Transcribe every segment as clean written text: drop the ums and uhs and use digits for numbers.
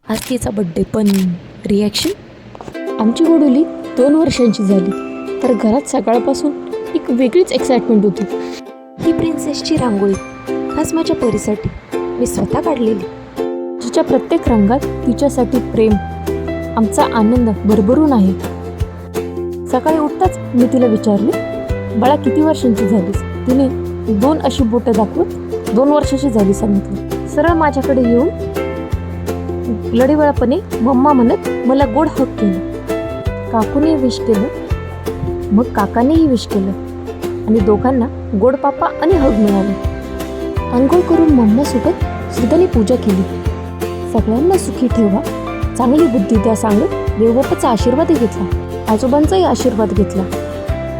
आज तिचा बड्डे, पण रिॲक्शन आमची गोडुली 2 वर्षांची झाली तर घरात सकाळपासून एक वेगळीच एक्साइटमेंट होती. ही प्रिन्सेसची रांगोळी खास माझ्या परीसाठी मी स्वतः काढलेली. तिच्या प्रत्येक रंगात तिच्यासाठी प्रेम, आमचा आनंद भरभरून आहे. सकाळी उठताच मी तिला विचारले, बाळा किती वर्षांची झालीस? तिने 2 अशी बोटं दाखवत 2 वर्षाची झाली सांगितली. सरळ माझ्याकडे येऊन लढीवाळापणे मम्मा म्हणत मला गोड हक केलं. काकूने विश केलं, मग काकानेही विश केलं आणि दोघांना गोड पापा आणि हग मिळाले. अंघोळ करून मम्मासोबत श्रद्धाने पूजा केली. सगळ्यांना सुखी ठेवा, चांगली बुद्धी द्या सांगत देवबाप्पाचा आशीर्वाद घेतला. आजोबांचाही आशीर्वाद घेतला.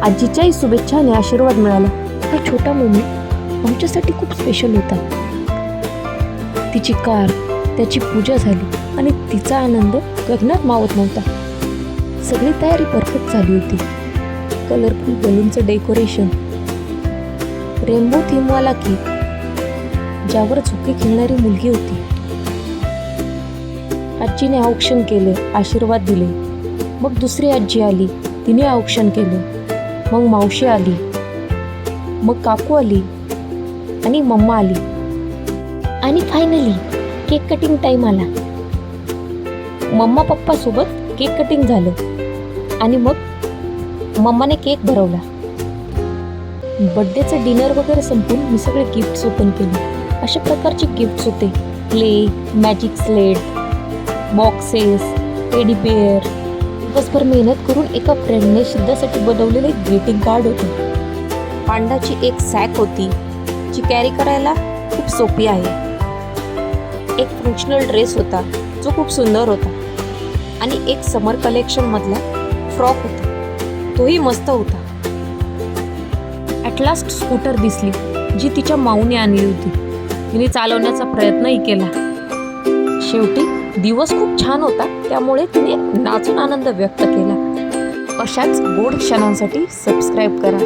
आजीच्याही शुभेच्छा आणि आशीर्वाद मिळाला. हा छोटा मोमेंट आमच्यासाठी खूप स्पेशल होता. तिची कार, त्याची पूजा झाली आणि तिचा आनंद गगनात मावत नव्हता. सगळी तयारी परफेक्ट झाली होती. कलरफुल बलूनचं डेकोरेशन, रेनबो थीमवाला केक, ज्यावर झोके खेळणारी मुलगी होती. आजीने औक्षण केले, आशीर्वाद दिले. मग दुसरी आजी आली, तिने औक्षण केलं. मग मावशी आली, मग काकू आली आणि मम्मा आली. आणि फायनली केक कटिंग टाईम आला. मम्मा पप्पा सोबत केक कटिंग झालं आणि मग मम्माने केक भरवला. बड्डेचं डिनर वगैरे संपून मी सगळे गिफ्ट्स ओपन केले. अशा प्रकारचे गिफ्ट्स होते: play, magic slate, boxes, teddy bear. दिवसभर मेहनत करून एका फ्रेंडने श्रद्धासाठी बनवलेले ग्रीटिंग कार्ड होते. पांडाची एक सॅक होती जी कॅरी करायला खूप सोपी आहे. एक फंक्शनल ड्रेस होता जो खूप सुंदर होता आणि एक समर कलेक्शन मधला फ्रॉक होता, तोही मस्त होता. ॲट लास्ट स्कूटर दिसली जी तिच्या माऊने आणली होती. तिने चालवण्याचा प्रयत्नही केला. शेवटी दिवस खूप छान होता, त्यामुळे तिने नाचून आनंद व्यक्त केला. अशाच गोड क्षणांसाठी सबस्क्राईब करा.